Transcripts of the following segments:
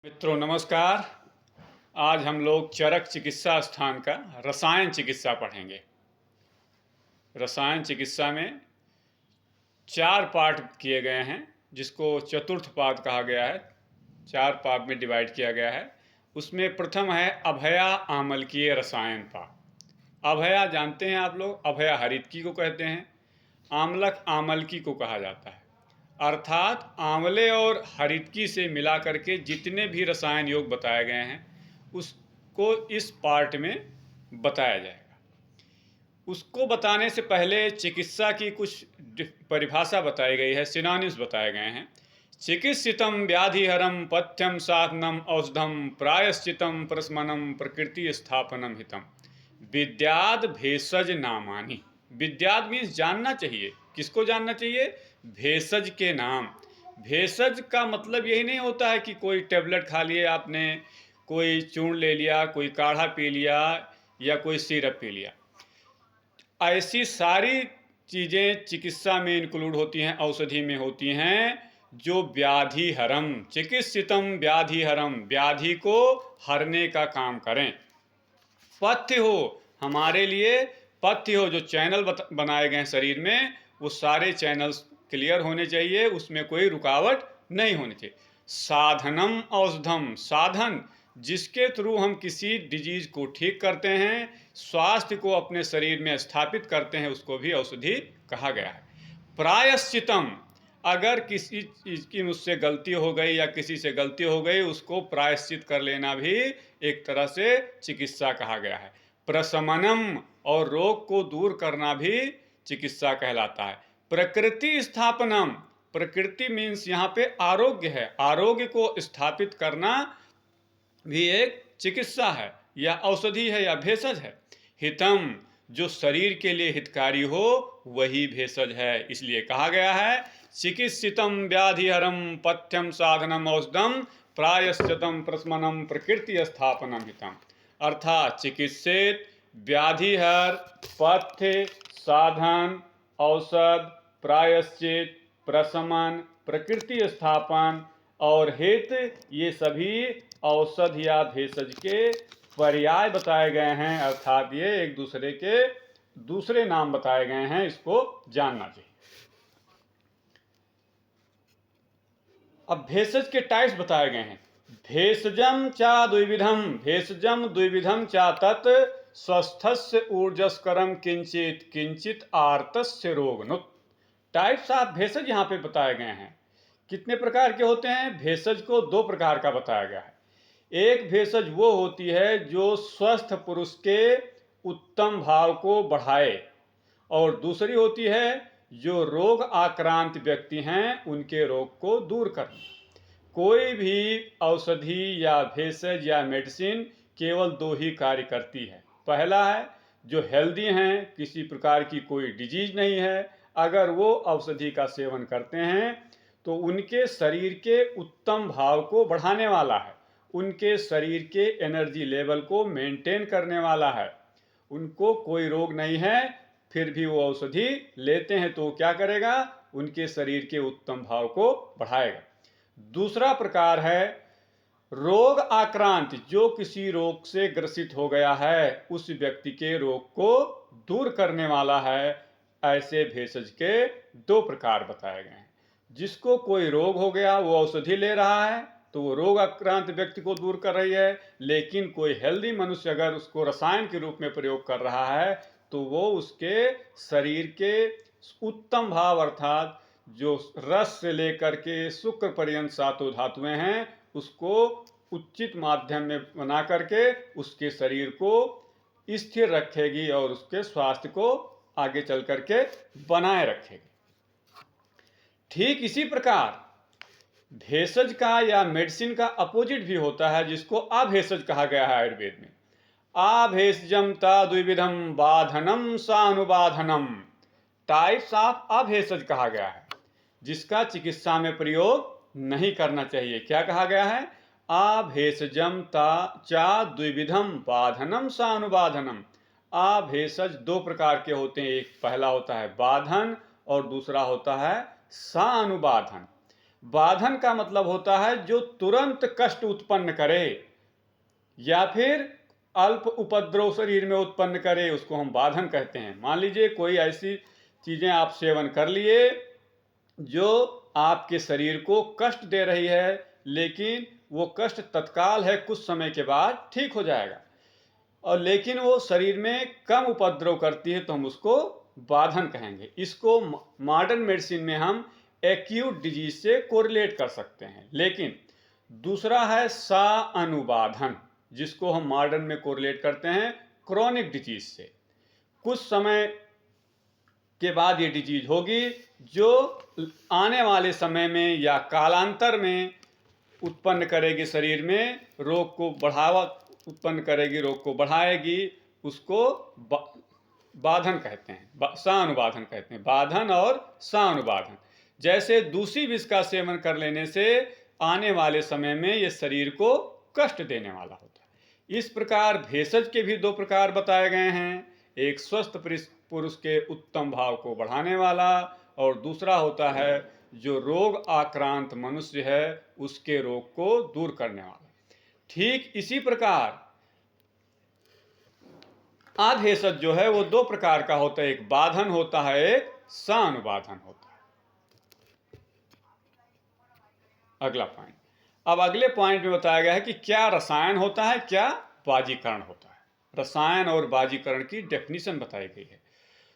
मित्रों नमस्कार। आज हम लोग चरक चिकित्सा स्थान का रसायन चिकित्सा पढ़ेंगे। रसायन चिकित्सा में 4 पार्ट किए गए हैं, जिसको चतुर्थ पाद कहा गया है। 4 पाद में डिवाइड किया गया है। उसमें प्रथम है अभया आमलकीय रसायन पाद। अभया जानते हैं आप लोग, अभया हरितकी को कहते हैं, आमलक आमलकी को कहा जाता है। अर्थात आंवले और हरितकी से मिला करके जितने भी रसायन योग बताए गए हैं उसको इस पार्ट में बताया जाएगा। उसको बताने से पहले चिकित्सा की कुछ परिभाषा बताई गई है, सिनोनिम्स बताए गए हैं। चिकित्सितम व्याधिहरम पथ्यम साधनम औषधम प्रायश्चितम प्रशमनम प्रकृति स्थापनम हितम विद्याद भेषज नामानि। विद्याद मीन्स जानना चाहिए। किसको जानना चाहिए? भेषज के नाम। भेषज का मतलब यही नहीं होता है कि कोई टेबलेट खा लिए आपने, कोई चूर्ण ले लिया, कोई काढ़ा पी लिया या कोई सिरप पी लिया। ऐसी सारी चीज़ें चिकित्सा में इंक्लूड होती हैं, औषधि में होती हैं, जो व्याधि हरम, चिकित्सितम व्याधि हरम, व्याधि को हरने का काम करें। पथ्य हो, हमारे लिए पथ्य हो, जो चैनल बनाए गए हैं शरीर में, वो सारे चैनल्स क्लियर होने चाहिए, उसमें कोई रुकावट नहीं होनी चाहिए। साधनम औषधम, साधन जिसके थ्रू हम किसी डिजीज को ठीक करते हैं, स्वास्थ्य को अपने शरीर में स्थापित करते हैं, उसको भी औषधि कहा गया है। प्रायश्चितम, अगर किसी चीज़ की मुझसे गलती हो गई या किसी से गलती हो गई, उसको प्रायश्चित कर लेना भी एक तरह से चिकित्सा कहा गया है। प्रशमनम, और रोग को दूर करना भी चिकित्सा कहलाता है। प्रकृति स्थापनम, प्रकृति मीन्स यहाँ पे आरोग्य है, आरोग्य को स्थापित करना भी एक चिकित्सा है या औषधि है या भेषज है। हितम, जो शरीर के लिए हितकारी हो वही भेषज है, इसलिए कहा गया है चिकित्सितम व्याधिहरम पथ्यम साधनम औषधम प्रायश्चितम प्रशमनम प्रकृति स्थापनम हितम। अर्थात चिकित्सित, व्याधिहर, पथ्य, साधन, औषध, प्रायश्चित, प्रशमन, प्रकृति स्थापन और हित, ये सभी औषध या भेषज के पर्याय बताए गए हैं। अर्थात ये एक दूसरे के दूसरे नाम बताए गए हैं, इसको जानना चाहिए। अब भेषज के टाइप्स बताए गए हैं। भेषजम चा द्विविधम, भेषजम द्विविधम चा तत् स्वस्थस्य ऊर्जस्करम किंचित किंचित आर्तस्य रोगनुत। टाइप्स ऑफ भेषज यहाँ पे बताए गए हैं। कितने प्रकार के होते हैं? भेषज को 2 प्रकार का बताया गया है। एक भेषज वो होती है जो स्वस्थ पुरुष के उत्तम भाव को बढ़ाए, और दूसरी होती है जो रोग आक्रांत व्यक्ति हैं उनके रोग को दूर करना। कोई भी औषधि या भेषज या मेडिसिन केवल 2 ही कार्य करती है। पहला है जो हेल्दी हैं, किसी प्रकार की कोई डिजीज नहीं है, अगर वो औषधि का सेवन करते हैं तो उनके शरीर के उत्तम भाव को बढ़ाने वाला है, उनके शरीर के एनर्जी लेवल को मेंटेन करने वाला है। उनको कोई रोग नहीं है, फिर भी वो औषधि लेते हैं तो क्या करेगा? उनके शरीर के उत्तम भाव को बढ़ाएगा। दूसरा प्रकार है रोग आक्रांत, जो किसी रोग से ग्रसित हो गया है, उस व्यक्ति के रोग को दूर करने वाला है। ऐसे भेषज के 2 प्रकार बताए गए हैं। जिसको कोई रोग हो गया, वो औषधि ले रहा है तो वो रोग आक्रांत व्यक्ति को दूर कर रही है, लेकिन कोई हेल्दी मनुष्य अगर उसको रसायन के रूप में प्रयोग कर रहा है तो वो उसके शरीर के उत्तम भाव, अर्थात जो रस से लेकर के शुक्र पर्यंत 7 धातुएं हैं, उसको उचित माध्यम में बना करके उसके शरीर को स्थिर रखेगी और उसके स्वास्थ्य को आगे चल करके बनाए रखेगी। ठीक इसी प्रकार भेषज का या मेडिसिन का अपोजिट भी होता है, जिसको अभेषज कहा गया है आयुर्वेद में। अभेषजम ता द्विविधम बाधनम सानुबाधनम। टाइप्स ऑफ अभेषज कहा गया है, जिसका चिकित्सा में प्रयोग नहीं करना चाहिए। क्या कहा गया है? अभेषजम ता चा द्विविधम बाधनम सानुबाधनम। अभेषज 2 प्रकार के होते हैं। एक पहला होता है बाधन और दूसरा होता है सानुबाधन। बाधन का मतलब होता है जो तुरंत कष्ट उत्पन्न करे या फिर अल्प उपद्रव शरीर में उत्पन्न करे, उसको हम बाधन कहते हैं। मान लीजिए कोई ऐसी चीजें आप सेवन कर लिए जो आपके शरीर को कष्ट दे रही है, लेकिन वो कष्ट तत्काल है, कुछ समय के बाद ठीक हो जाएगा, और लेकिन वो शरीर में कम उपद्रव करती है, तो हम उसको बाधन कहेंगे। इसको मॉडर्न मेडिसिन में हम एक्यूट डिजीज से कोरिलेट कर सकते हैं। लेकिन दूसरा है अनुबाधन, जिसको हम मॉडर्न में कोरिलेट करते हैं क्रोनिक डिजीज से। कुछ समय के बाद ये डिजीज होगी जो आने वाले समय में या कालांतर में उत्पन्न करेगी, शरीर में रोग को बढ़ावा उत्पन्न करेगी, रोग को बढ़ाएगी। उसको बाधन कहते हैं, सानुबाधन कहते हैं। बाधन और सानुबाधन। जैसे दूसरी विष का सेवन कर लेने से आने वाले समय में ये शरीर को कष्ट देने वाला होता है। इस प्रकार भेषज के भी दो प्रकार बताए गए हैं, एक स्वस्थ पुरुष के उत्तम भाव को बढ़ाने वाला, और दूसरा होता है जो रोग आक्रांत मनुष्य है उसके रोग को दूर करने वाला। ठीक इसी प्रकार आभेषज जो है वो दो प्रकार का होता है, एक बाधन होता है, एक सानुबाधन होता है। अगला पॉइंट, अब अगले पॉइंट में बताया गया है कि क्या रसायन होता है, क्या बाजीकरण होता है। रसायन और बाजीकरण की डेफिनेशन बताई गई है।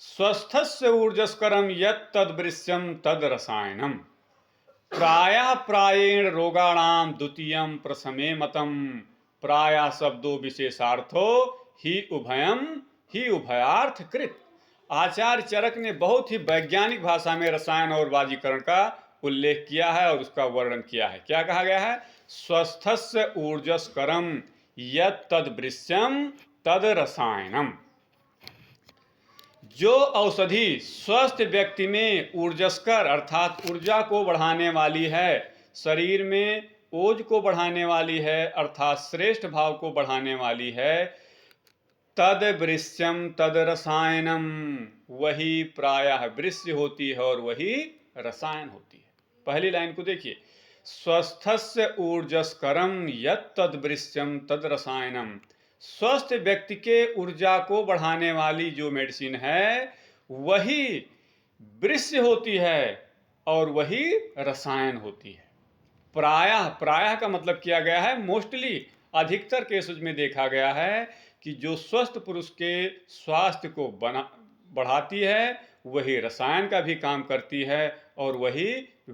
स्वस्थस्य ऊर्जस्करम यत् तद्वृश्यम तद रसायनम प्रायः प्रायेण रोगाणाम द्वितीयम प्रसमे मतम प्रायः शब्दो विशेषार्थो ही उभयम ही उभयार्थ कृत। आचार्य चरक ने बहुत ही वैज्ञानिक भाषा में रसायन और बाजीकरण का उल्लेख किया है और उसका वर्णन किया है। क्या कहा गया है? स्वस्थस्य ऊर्जस्करम यत् तद्वृश्यम तद रसायनम। जो औषधि स्वस्थ व्यक्ति में ऊर्जस्कर अर्थात ऊर्जा को बढ़ाने वाली है, शरीर में ओज को बढ़ाने वाली है अर्थात श्रेष्ठ भाव को बढ़ाने वाली है, तद वृश्यम तद रसायनम, वही प्रायः वृश्य होती है और वही रसायन होती है। पहली लाइन को देखिए, स्वस्थस्य ऊर्जस्करम यत् तद वृश्यम तद रसायनम। स्वस्थ व्यक्ति के ऊर्जा को बढ़ाने वाली जो मेडिसिन है वही वृश्य होती है और वही रसायन होती है। प्रायः, प्रायः का मतलब किया गया है मोस्टली, अधिकतर केसेस में देखा गया है कि जो स्वस्थ पुरुष के स्वास्थ्य को बढ़ाती है वही रसायन का भी काम करती है और वही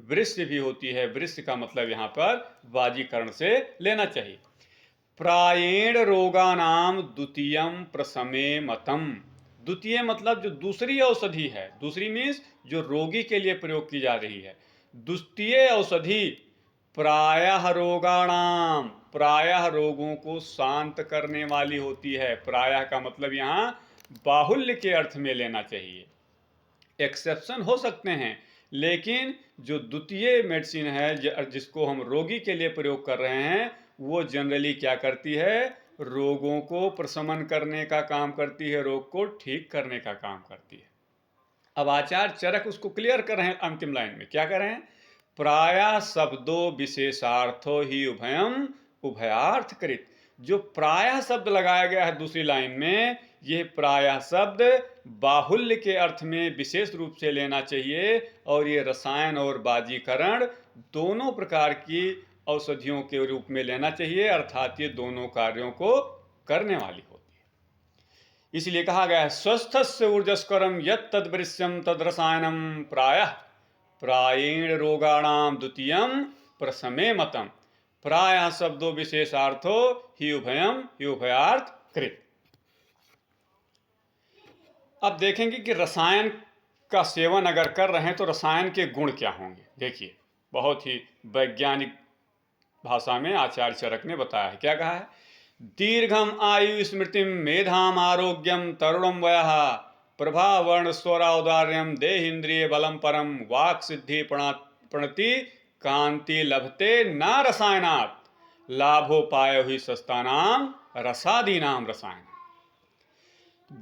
वृश्य भी होती है। वृश्य का मतलब यहाँ पर बाजीकरण से लेना चाहिए। प्रायेण रोगानाम द्वितीयम प्रसमे मतम। द्वितीय मतलब जो दूसरी औषधि है, दूसरी मीन्स जो रोगी के लिए प्रयोग की जा रही है। द्वितीय औषधि प्रायः रोगाणाम, प्रायः रोगों को शांत करने वाली होती है। प्रायः का मतलब यहाँ बाहुल्य के अर्थ में लेना चाहिए। एक्सेप्शन हो सकते हैं, लेकिन जो द्वितीय मेडिसिन है जिसको हम रोगी के लिए प्रयोग कर रहे हैं वो जनरली क्या करती है? रोगों को प्रशमन करने का काम करती है, रोग को ठीक करने का काम करती है। अब आचार्य चरक उसको क्लियर कर रहे हैं अंतिम लाइन में। क्या कर रहे हैं? प्रायः शब्दो विशेषार्थो ही उभयम उभयार्थ कृत। जो प्रायः शब्द लगाया गया है दूसरी लाइन में, यह प्रायः शब्द बाहुल्य के अर्थ में विशेष रूप से लेना चाहिए और ये रसायन और बाजीकरण दोनों प्रकार की औषधियों के रूप में लेना चाहिए, अर्थात ये दोनों कार्यों को करने वाली होती है। इसलिए कहा गया है स्वस्थस्य ऊर्जस्करम यत् तद्वृश्यम तद रसायनम प्रायः प्रायेण रोगाणाम द्वितीयम प्रसमे मतम प्रायः शब्दों विशेषार्थो ही उभयम ही उभयार्थ कृत। अब देखेंगे कि रसायन का सेवन अगर कर रहे हैं तो रसायन के गुण क्या होंगे। देखिए, बहुत ही वैज्ञानिक भाषा में आचार्य चरक ने बताया है। क्या कहा है? दीर्घम आयु स्मृतिम मेधाम आरोग्यम तरुणम वयः प्रभावर्ण स्वराउदार्यम देहेन्द्रिय बलम परम वाक् सिद्धि प्रणति कांति लभते न रसायनात् लाभोपाय ही सस्तानाम रसादीनाम रसायन।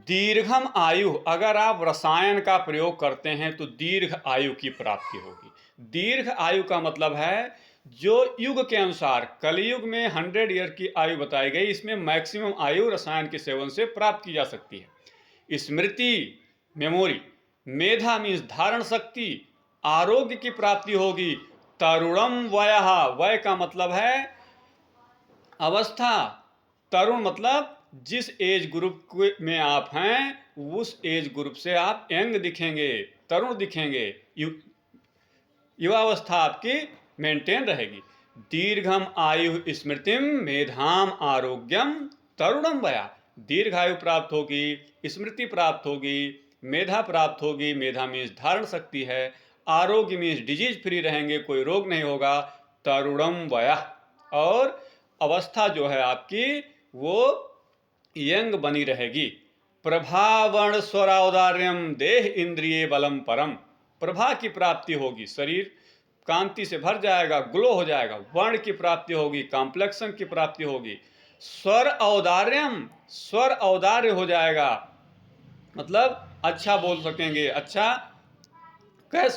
दीर्घम आयु, अगर आप रसायन का प्रयोग करते हैं तो दीर्घ आयु की प्राप्ति होगी। दीर्घ आयु का मतलब है जो युग के अनुसार, कलयुग में 100 ईयर की आयु बताई गई, इसमें मैक्सिमम आयु रसायन के सेवन से प्राप्त की जा सकती है। स्मृति, मेमोरी, मेधा मीन्स धारण शक्ति, आरोग्य की प्राप्ति होगी। तरुणम वयः, वय का मतलब है अवस्था, तरुण मतलब जिस एज ग्रुप में आप हैं उस एज ग्रुप से आप यंग दिखेंगे, तरुण दिखेंगे, युवावस्था आपकी मेंटेन रहेगी। दीर्घम आयु स्मृतिम मेधाम आरोग्यम तरुणम वया, दीर्घ आयु प्राप्त होगी, स्मृति प्राप्त होगी, मेधा प्राप्त होगी। मेधा मीन्स धारण शक्ति है, आरोग्य मीन्स डिजीज फ्री रहेंगे, कोई रोग नहीं होगा। तरुणम वया, और अवस्था जो है आपकी वो यंग बनी रहेगी। प्रभावण स्वराउदार्यम देह इंद्रिय बलम परम, प्रभा की प्राप्ति होगी, शरीर कांति से भर जाएगा, ग्लो हो जाएगा। वर्ण की प्राप्ति होगी, कॉम्प्लेक्शन की प्राप्ति होगी। स्वर औदार्यम, स्वर औदार्य हो जाएगा, मतलब अच्छा बोल सकेंगे, अच्छा कह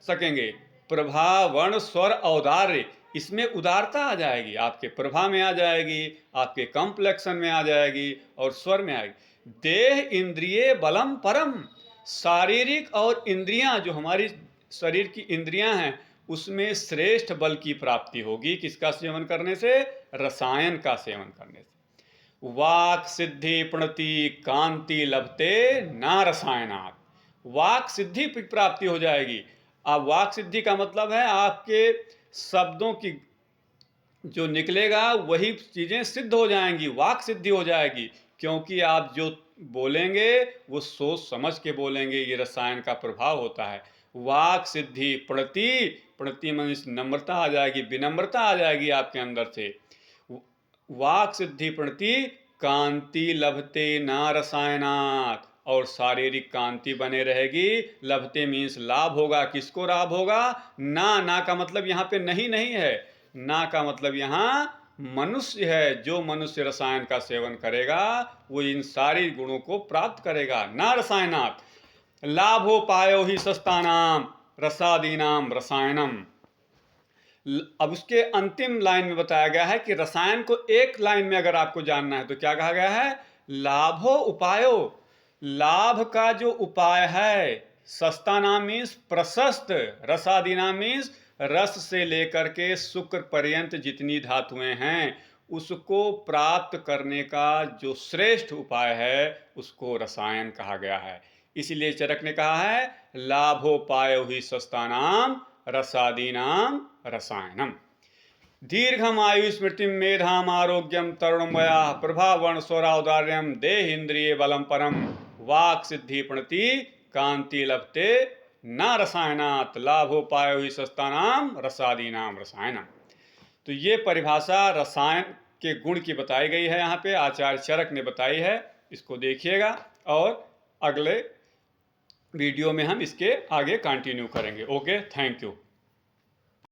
सकेंगे। प्रभा वर्ण स्वर औदार्य, इसमें उदारता आ जाएगी, आपके प्रभा में आ जाएगी, आपके कॉम्प्लेक्शन में आ जाएगी और स्वर में आएगी। देह इंद्रिय बलम परम, शारीरिक और इंद्रियां, जो हमारी शरीर की इंद्रियां हैं उसमें श्रेष्ठ बल की प्राप्ति होगी। किसका सेवन करने से? रसायन का सेवन करने से। वाक सिद्धि प्रणति कांति लभते ना रसायनात्, वाक सिद्धि की प्राप्ति हो जाएगी। अब वाक सिद्धि का मतलब है आपके शब्दों की जो निकलेगा वही चीजें सिद्ध हो जाएंगी, वाक सिद्धि हो जाएगी, क्योंकि आप जो बोलेंगे वो सोच समझ के बोलेंगे, ये रसायन का प्रभाव होता है। वाक सिद्धि प्रणति, प्रणति में नम्रता आ जाएगी, विनम्रता आ जाएगी आपके अंदर से। वाक सिद्धि प्रणति कांति लभते ना रसायनात्, और शारीरिक कांति बने रहेगी। लभते मीन्स लाभ होगा, किसको लाभ होगा? ना, ना का मतलब यहाँ पे नहीं नहीं है, ना का मतलब यहाँ मनुष्य है। जो मनुष्य रसायन का सेवन करेगा वो इन सारी गुणों को प्राप्त करेगा। ना रसायनात् लाभो पायो ही सस्तानाम रसादीनाम रसायनम। अब उसके अंतिम लाइन में बताया गया है कि रसायन को एक लाइन में अगर आपको जानना है तो क्या कहा गया है? लाभो उपायो, लाभ का जो उपाय है। सस्ता नाम मीन्स प्रशस्त, रसादि नाम मीन्स रस से लेकर के शुक्र पर्यंत जितनी धातुएं हैं उसको प्राप्त करने का जो श्रेष्ठ उपाय है उसको रसायन कहा गया है। इसीलिए चरक ने कहा है लाभोपायो ही सस्तानाम रसादीनाम रसायनम। दीर्घम आयु स्मृतिम मेधाम आरोग्यम तरुणम वया प्रभावर्ण स्वराउदार्यम देह इंद्रिय बलम परम वाक सिद्धि प्रणति कांति लभते न रसायनात् लाभोपायो ही सस्तानाम रसादीनाम रसायनम। तो ये परिभाषा रसायन के गुण की बताई गई है, यहाँ पे आचार्य चरक ने बताई है। इसको देखिएगा और अगले वीडियो में हम इसके आगे कंटिन्यू करेंगे। Okay, thank you.